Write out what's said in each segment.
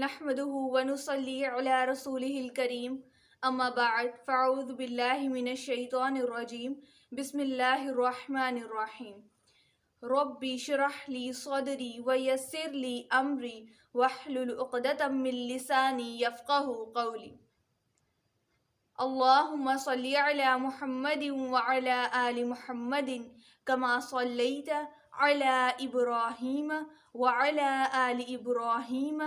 نحمده ونصلي على رسوله الكريم اما بعد فاعوذ بالله من الشيطان الرجيم بسم الله الرحمن الرحيم ربي اشرح لي صدري ويسر لي امري واحلل عقدة من لساني يفقهوا قولي اللهم صل على محمد وعلى آل محمد كما صليت على إبراهيم وعلى آل إبراهيم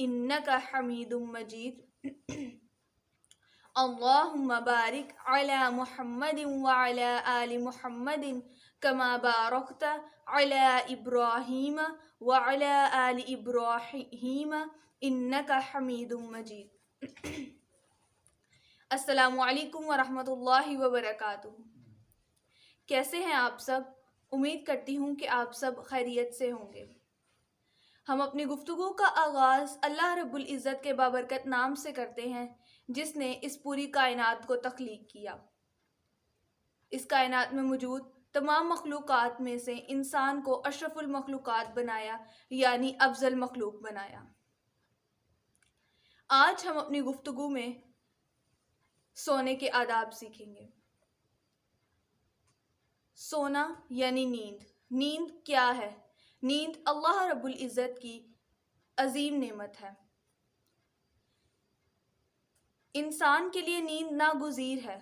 إنك حميد مجيد اللهم بارك على محمد وعلى آل محمد كما باركت على إبراهيم وعلى آل إبراهيم إنك حميد مجيد السلام علیکم ورحمۃ اللہ وبرکاتہ۔ کیسے ہیں آپ سب؟ امید کرتی ہوں کہ آپ سب خیریت سے ہوں گے۔ ہم اپنی گفتگو کا آغاز اللہ رب العزت کے بابرکت نام سے کرتے ہیں جس نے اس پوری کائنات کو تخلیق کیا۔ اس کائنات میں موجود تمام مخلوقات میں سے انسان کو اشرف المخلوقات بنایا، یعنی افضل مخلوق بنایا۔ آج ہم اپنی گفتگو میں سونے کے آداب سیکھیں گے۔ سونا یعنی نیند۔ نیند کیا ہے؟ نیند اللہ رب العزت کی عظیم نعمت ہے۔ انسان کے لیے نیند ناگزیر ہے۔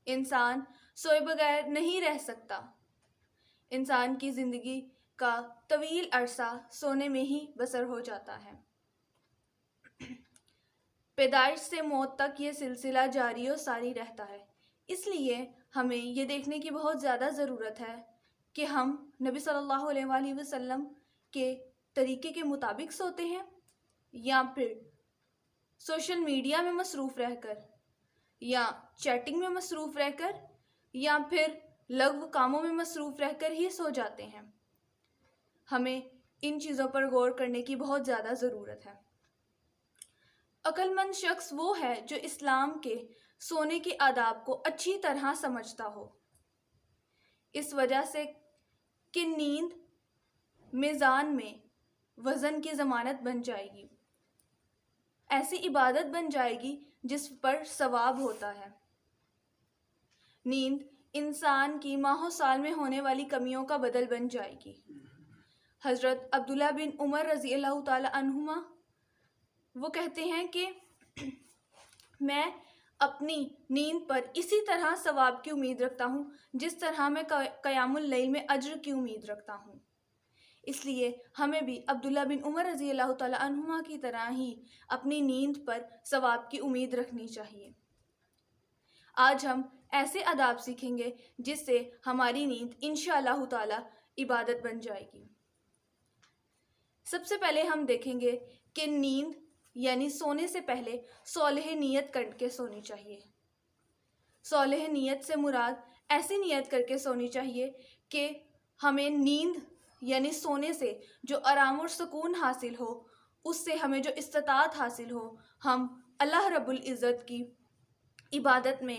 انسان سوئے بغیر نہیں رہ سکتا۔ انسان کی زندگی کا طویل عرصہ سونے میں ہی بسر ہو جاتا ہے۔ پیدائش سے موت تک یہ سلسلہ جاری و ساری رہتا ہے۔ اس لیے ہمیں یہ دیکھنے کی بہت زیادہ ضرورت ہے کہ ہم نبی صلی اللہ علیہ وآلہ وسلم کے طریقے کے مطابق سوتے ہیں یا پھر سوشل میڈیا میں مصروف رہ کر یا چیٹنگ میں مصروف رہ کر یا پھر لغو کاموں میں مصروف رہ کر ہی سو جاتے ہیں۔ ہمیں ان چیزوں پر غور کرنے کی بہت زیادہ ضرورت ہے۔ عقل مند شخص وہ ہے جو اسلام کے سونے کے آداب کو اچھی طرح سمجھتا ہو، اس وجہ سے کہ نیند میزان میں وزن کی ضمانت بن جائے گی، ایسی عبادت بن جائے گی جس پر ثواب ہوتا ہے۔ نیند انسان کی ماہ و سال میں ہونے والی کمیوں کا بدل بن جائے گی۔ حضرت عبداللہ بن عمر رضی اللہ تعالی عنہما وہ کہتے ہیں کہ میں اپنی نیند پر اسی طرح ثواب کی امید رکھتا ہوں جس طرح میں قیام اللیل میں اجر کی امید رکھتا ہوں۔ اس لیے ہمیں بھی عبداللہ بن عمر رضی اللہ تعالی عنہما کی طرح ہی اپنی نیند پر ثواب کی امید رکھنی چاہیے۔ آج ہم ایسے آداب سیکھیں گے جس سے ہماری نیند انشاءاللہ تعالی عبادت بن جائے گی۔ سب سے پہلے ہم دیکھیں گے کہ نیند یعنی سونے سے پہلے صالح نیت کر کے سونی چاہیے۔ صالح نیت سے مراد ایسی نیت کر کے سونی چاہیے کہ ہمیں نیند یعنی سونے سے جو آرام اور سکون حاصل ہو، اس سے ہمیں جو استطاعت حاصل ہو، ہم اللہ رب العزت کی عبادت میں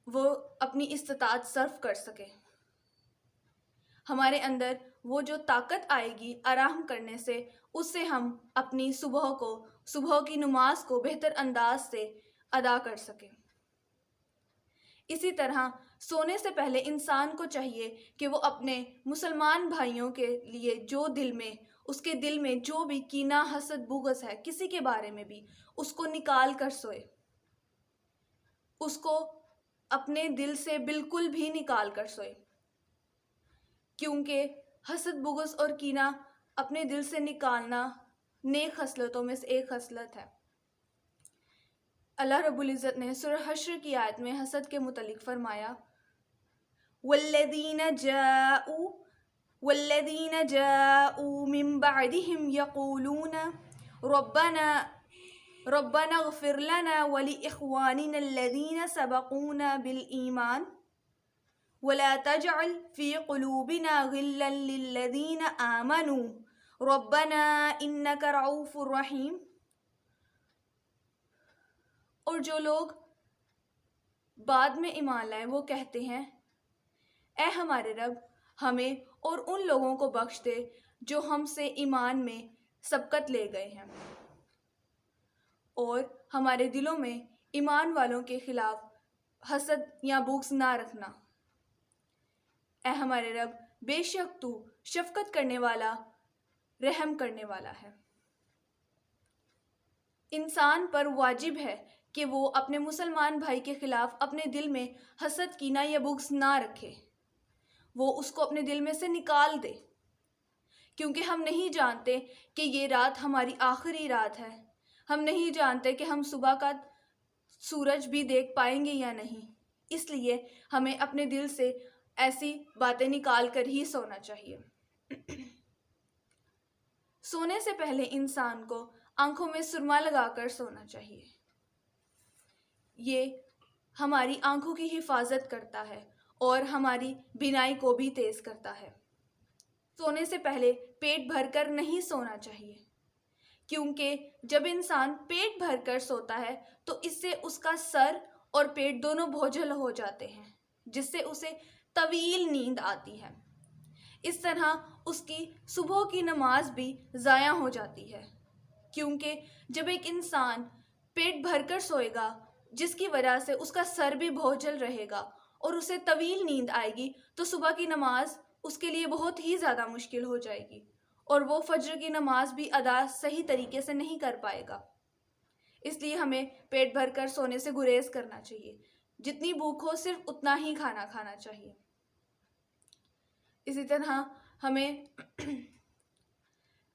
وہ اپنی استطاعت صرف کر سکیں۔ ہمارے اندر وہ جو طاقت آئے گی آرام کرنے سے، اس سے ہم اپنی صبح کی نماز کو بہتر انداز سے ادا کر سکیں۔ اسی طرح سونے سے پہلے انسان کو چاہیے کہ وہ اپنے مسلمان بھائیوں کے لیے اس کے دل میں جو بھی کینہ، حسد، بغض ہے کسی کے بارے میں بھی، اس کو نکال کر سوئے۔ اس کو اپنے دل سے بالکل بھی نکال کر سوئے، کیونکہ حسد، بغض اور کینہ اپنے دل سے نکالنا نیک خصلتوں میں سے ایک خصلت ہے۔ اللہ رب العزت نے سورہ حشر کی آیت میں حسد کے متعلق فرمایا وَالَّذِينَ جَاءُوا مِن بَعْدِهِمْ يَقُولُونَ رَبَّنَا اغْفِرْ لَنَا وَلِإِخْوَانِنَا الَّذِينَ سَبَقُونَا بِالْإِيمَانِ وَلَا تَجْعَلْ فِي قُلُوبِنَا غِلًّا لِلَّذِينَ آمَنُوا رَبَّنَا إِنَّكَ رَءُوفٌ رَحِيمٌ۔ اور جو لوگ بعد میں ایمان لائے وہ کہتے ہیں اے ہمارے رب، ہمیں اور ان لوگوں کو بخش دے جو ہم سے ایمان میں سبقت لے گئے ہیں۔ اور ہمارے دلوں میں ایمان والوں کے خلاف حسد یا بغض نہ رکھنا۔ اے ہمارے رب، بے شک تو شفقت کرنے والا، رحم کرنے والا ہے۔ انسان پر واجب ہے کہ وہ اپنے مسلمان بھائی کے خلاف اپنے دل میں حسد، کینہ یا بغض نہ رکھے، وہ اس کو اپنے دل میں سے نکال دے، کیونکہ ہم نہیں جانتے کہ یہ رات ہماری آخری رات ہے۔ ہم نہیں جانتے کہ ہم صبح کا سورج بھی دیکھ پائیں گے یا نہیں، اس لیے ہمیں اپنے دل سے ایسی باتیں نکال کر ہی سونا چاہیے۔ سونے سے پہلے انسان کو آنکھوں میں سرما لگا کر سونا چاہیے۔ یہ ہماری آنکھوں کی حفاظت کرتا ہے اور ہماری بینائی کو بھی تیز کرتا ہے۔ سونے سے پہلے پیٹ بھر کر نہیں سونا چاہیے، کیونکہ جب انسان پیٹ بھر کر سوتا ہے تو اس سے اس کا سر اور پیٹ دونوں بوجھل ہو جاتے ہیں، جس سے اسے طویل نیند آتی ہے۔ اس طرح اس کی صبح کی نماز بھی ضائع ہو جاتی ہے، کیونکہ جب ایک انسان پیٹ بھر کر سوئے گا جس کی وجہ سے اس کا سر بھی بوجھل رہے گا اور اسے طویل نیند آئے گی، تو صبح کی نماز اس کے لیے بہت ہی زیادہ مشکل ہو جائے گی اور وہ فجر کی نماز بھی ادا صحیح طریقے سے نہیں کر پائے گا۔ اس لیے ہمیں پیٹ بھر کر سونے سے گریز کرنا چاہیے۔ جتنی بھوک ہو صرف اتنا ہی کھانا کھانا چاہیے۔ اسی طرح ہمیں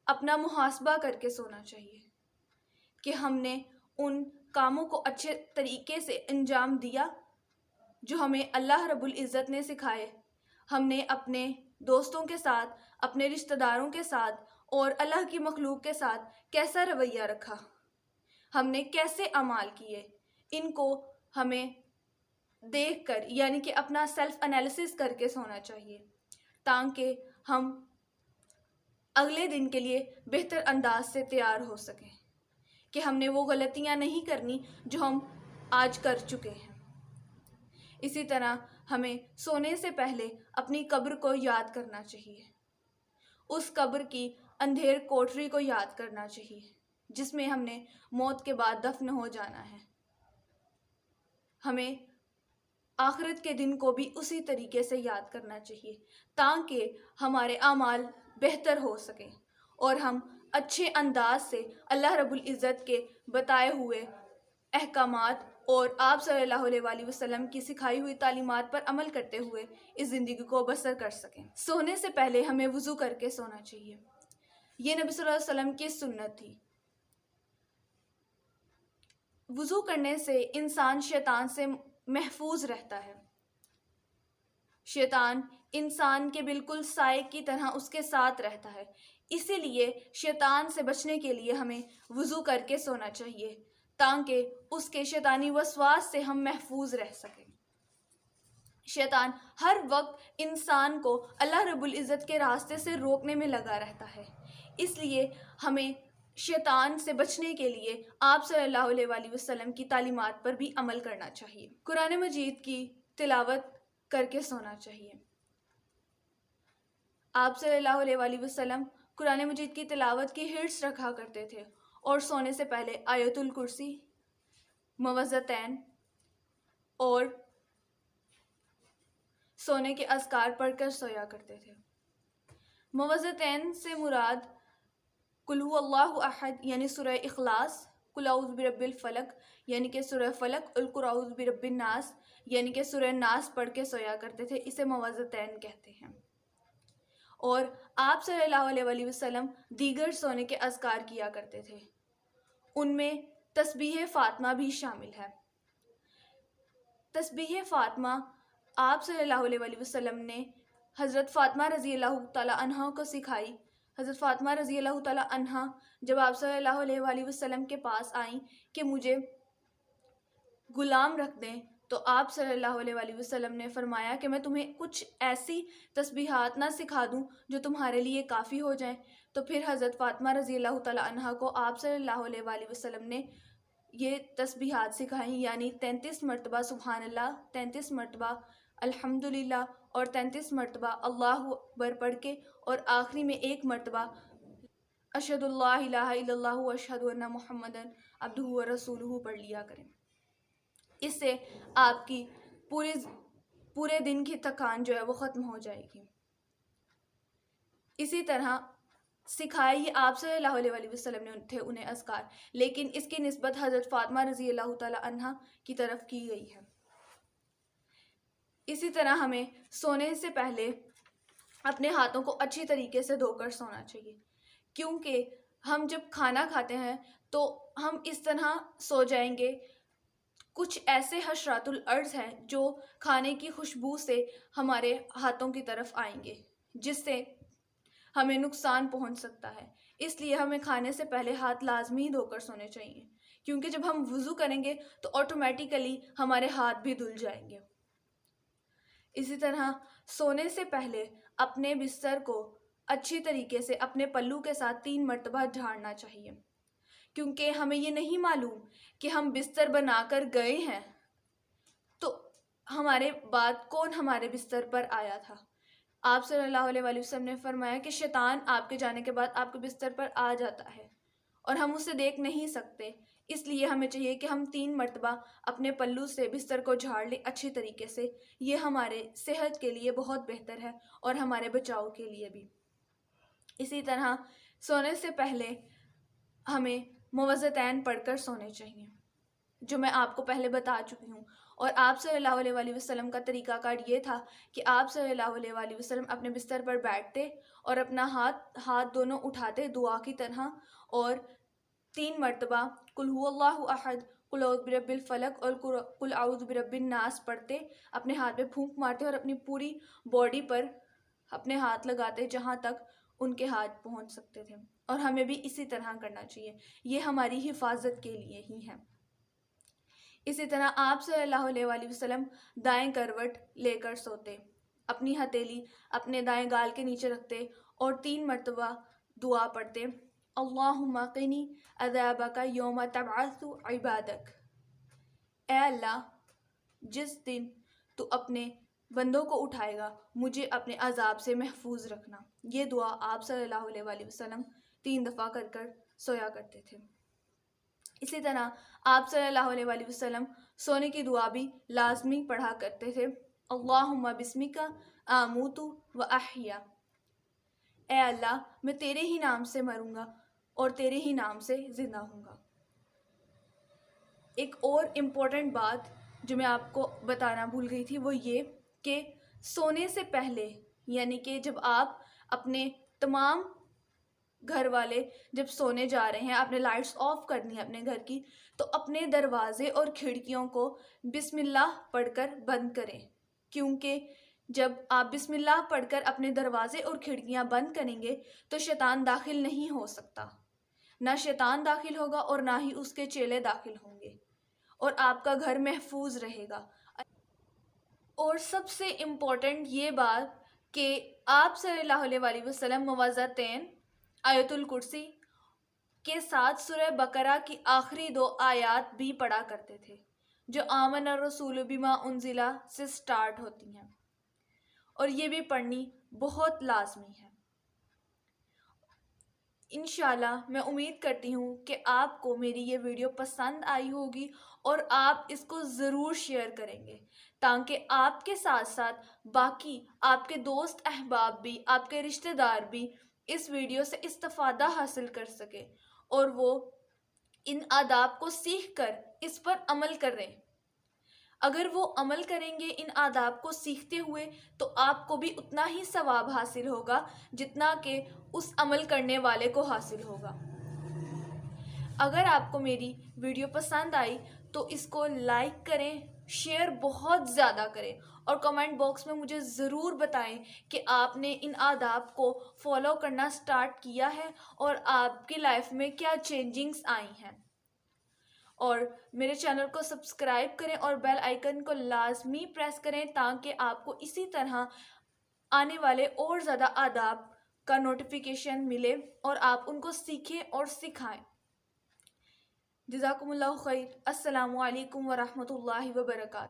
اپنا محاسبہ کر کے سونا چاہیے کہ ہم نے ان کاموں کو اچھے طریقے سے انجام دیا جو ہمیں اللہ رب العزت نے سکھائے۔ ہم نے اپنے دوستوں کے ساتھ، اپنے رشتہ داروں کے ساتھ اور اللہ کی مخلوق کے ساتھ کیسا رویہ رکھا، ہم نے کیسے اعمال کیے، ان کو ہمیں دیکھ کر یعنی کہ اپنا سیلف انالیسس کر کے سونا چاہیے، تاکہ ہم اگلے دن کے لیے بہتر انداز سے تیار ہو سکیں کہ ہم نے وہ غلطیاں نہیں کرنی جو ہم آج کر چکے ہیں۔ اسی طرح ہمیں سونے سے پہلے اپنی قبر کو یاد کرنا چاہیے، اس قبر کی اندھیر کوٹری کو یاد کرنا چاہیے جس میں ہم نے موت کے بعد دفن ہو جانا ہے۔ ہمیں آخرت کے دن کو بھی اسی طریقے سے یاد کرنا چاہیے تاکہ ہمارے اعمال بہتر ہو سکیں اور ہم اچھے انداز سے اللہ رب العزت کے بتائے ہوئے احکامات اور آپ صلی اللہ علیہ وسلم کی سکھائی ہوئی تعلیمات پر عمل کرتے ہوئے اس زندگی کو بسر کر سکیں۔ سونے سے پہلے ہمیں وضو کر کے سونا چاہیے، یہ نبی صلی اللہ علیہ وسلم کی سنت تھی۔ وضو کرنے سے انسان شیطان سے محفوظ رہتا ہے۔ شیطان انسان کے بالکل سائے کی طرح اس کے ساتھ رہتا ہے، اسی لیے شیطان سے بچنے کے لیے ہمیں وضو کر کے سونا چاہیے تاکہ اس کے شیطانی وسواس سے ہم محفوظ رہ سکیں۔ شیطان ہر وقت انسان کو اللہ رب العزت کے راستے سے روکنے میں لگا رہتا ہے، اس لیے ہمیں شیطان سے بچنے کے لیے آپ صلی اللہ علیہ وسلم کی تعلیمات پر بھی عمل کرنا چاہیے۔ قرآن مجید کی تلاوت کر کے سونا چاہیے۔ آپ صلی اللہ علیہ وسلم قرآن مجید کی تلاوت کی حرص رکھا کرتے تھے اور سونے سے پہلے آیت الکرسی، معوذتین اور سونے کے اذکار پڑھ کر سویا کرتے تھے۔ معوذتین سے مراد قل هو اللہ احد یعنی سورہ اخلاص، قل اعوذ برب الفلق یعنی کہ سورہ فلق، اور قل اعوذ برب الناس یعنی کہ سورہ ناس پڑھ کے سویا کرتے تھے، اسے معوذتین کہتے ہیں۔ اور آپ صلی اللہ علیہ وسلم دیگر سونے کے اذکار کیا کرتے تھے، ان میں تسبیح فاطمہ بھی شامل ہے۔ تسبیح فاطمہ آپ صلی اللہ علیہ وسلم نے حضرت فاطمہ رضی اللہ تعالیٰ عنہ کو سکھائی۔ حضرت فاطمہ رضی اللہ تعالیٰ عنہ جب آپ صلی اللہ علیہ وسلم کے پاس آئیں کہ مجھے غلام رکھ دیں، تو آپ صلی اللہ علیہ وسلم نے فرمایا کہ میں تمہیں کچھ ایسی تسبیحات نہ سکھا دوں جو تمہارے لیے کافی ہو جائیں۔ تو پھر حضرت فاطمہ رضی اللہ تعالیٰ عنہ کو آپ صلی اللہ علیہ وسلم نے یہ تسبیحات سکھائیں، یعنی 33 مرتبہ سبحان اللہ، 33 مرتبہ الحمدللہ اور 33 مرتبہ اللہ اکبر پڑھ کے، اور آخری میں 1 مرتبہ اشہد اللہ الہ الا اللہ و اشہد ان محمدن عبدہ و رسولہ پڑھ لیا کریں. اس سے آپ کی پورے دن کی تھکان جو ہے وہ ختم ہو جائے گی. اسی طرح سکھائے یہ آپ صلی اللہ علیہ وسلم نے تھے انہیں اذکار، لیکن اس کی نسبت حضرت فاطمہ رضی اللہ تعالی عنہا کی طرف کی گئی ہے. اسی طرح ہمیں سونے سے پہلے اپنے ہاتھوں کو اچھی طریقے سے دھو کر سونا چاہیے، کیونکہ ہم جب کھانا کھاتے ہیں تو ہم اس طرح سو جائیں گے. کچھ ایسے حشرات الارض ہیں جو کھانے کی خوشبو سے ہمارے ہاتھوں کی طرف آئیں گے، جس سے ہمیں نقصان پہنچ سکتا ہے. اس لیے ہمیں کھانے سے پہلے ہاتھ لازمی دھو کر سونے چاہیے، کیونکہ جب ہم وضو کریں گے تو آٹومیٹیکلی ہمارے ہاتھ بھی دھل جائیں گے. اسی طرح سونے سے پہلے اپنے بستر کو اچھی طریقے سے اپنے پلو کے ساتھ 3 مرتبہ جھاڑنا چاہیے، کیونکہ ہمیں یہ نہیں معلوم کہ ہم بستر بنا کر گئے ہیں تو ہمارے بعد کون ہمارے بستر پر آیا تھا. آپ صلی اللہ علیہ وسلم نے فرمایا کہ شیطان آپ کے جانے کے بعد آپ کے بستر پر آ جاتا ہے اور ہم اسے دیکھ نہیں سکتے. اس لیے ہمیں چاہیے کہ ہم 3 مرتبہ اپنے پلو سے بستر کو جھاڑ لیں اچھی طریقے سے. یہ ہمارے صحت کے لیے بہت بہتر ہے اور ہمارے بچاؤ کے لیے بھی. اسی طرح سونے سے پہلے ہمیں موعظتین پڑھ کر سونے چاہیے، جو میں آپ کو پہلے بتا چکی ہوں. اور آپ صلی اللہ علیہ وسلم کا طریقہ کار یہ تھا کہ آپ صلی اللہ علیہ وسلم اپنے بستر پر بیٹھتے اور اپنا ہاتھ دونوں اٹھاتے دعا کی طرح، اور 3 مرتبہ قل هو اللہ احد، قل اعوذ برب الفلق اور قل اعوذ برب الناس پڑھتے، اپنے ہاتھ پہ پھونک مارتے اور اپنی پوری باڈی پر اپنے ہاتھ لگاتے جہاں تک ان کے ہاتھ پہنچ سکتے تھے. اور ہمیں بھی اسی طرح کرنا چاہیے، یہ ہماری حفاظت کے لیے ہی ہے. اسی طرح آپ صلی اللہ علیہ وسلم دائیں کروٹ لے کر سوتے، اپنی ہتھیلی اپنے دائیں گال کے نیچے رکھتے اور 3 مرتبہ دعا پڑھتے، اللہم قنی عذابک یوم تبعث عبادک. اے اللہ، جس دن تو اپنے بندوں کو اٹھائے گا مجھے اپنے عذاب سے محفوظ رکھنا. یہ دعا آپ صلی اللہ علیہ وسلم 3 دفعہ کر کر سویا کرتے تھے. اسی طرح آپ صلی اللہ علیہ وسلم سونے کی دعا بھی لازمی پڑھا کرتے تھے، اللہم بسمک آموت و احیا. اے اللہ، میں تیرے ہی نام سے مروں گا اور تیرے ہی نام سے زندہ ہوں گا. ایک اور امپورٹنٹ بات جو میں آپ کو بتانا بھول گئی تھی وہ یہ کہ سونے سے پہلے، یعنی کہ جب آپ اپنے تمام گھر والے جب سونے جا رہے ہیں، آپ نے لائٹس آف کرنی ہے اپنے گھر کی، تو اپنے دروازے اور کھڑکیوں کو بسم اللہ پڑھ کر بند کریں، کیونکہ جب آپ بسم اللہ پڑھ کر اپنے دروازے اور کھڑکیاں بند کریں گے تو شیطان داخل نہیں ہو سکتا. نہ شیطان داخل ہوگا اور نہ ہی اس کے چیلے داخل ہوں گے، اور آپ کا گھر محفوظ رہے گا. اور سب سے امپورٹنٹ یہ بات کہ آپ صلی اللہ علیہ وسلم موعظتین، آیت الکرسی کے ساتھ سورہ بقرہ کی آخری 2 آیات بھی پڑھا کرتے تھے، جو آمن الرسول بما انزل سے سٹارٹ ہوتی ہیں، اور یہ بھی پڑھنی بہت لازمی ہے. انشاءاللہ میں امید کرتی ہوں کہ آپ کو میری یہ ویڈیو پسند آئی ہوگی اور آپ اس کو ضرور شیئر کریں گے، تاکہ آپ کے ساتھ ساتھ باقی آپ کے دوست احباب بھی، آپ کے رشتہ دار بھی اس ویڈیو سے استفادہ حاصل کر سکے اور وہ ان آداب کو سیکھ کر اس پر عمل کریں. اگر وہ عمل کریں گے ان آداب کو سیکھتے ہوئے تو آپ کو بھی اتنا ہی ثواب حاصل ہوگا جتنا کہ اس عمل کرنے والے کو حاصل ہوگا. اگر آپ کو میری ویڈیو پسند آئی تو اس کو لائک کریں، شیئر بہت زیادہ کریں، اور کمنٹ باکس میں مجھے ضرور بتائیں کہ آپ نے ان آداب کو فالو کرنا سٹارٹ کیا ہے اور آپ کی لائف میں کیا چینجنگز آئی ہیں. اور میرے چینل کو سبسکرائب کریں اور بیل آئیکن کو لازمی پریس کریں تاکہ آپ کو اسی طرح آنے والے اور زیادہ آداب کا نوٹیفیکیشن ملے اور آپ ان کو سیکھیں اور سکھائیں. جزاکم اللہ خیر. السلام علیکم ورحمۃ اللہ وبرکاتہ.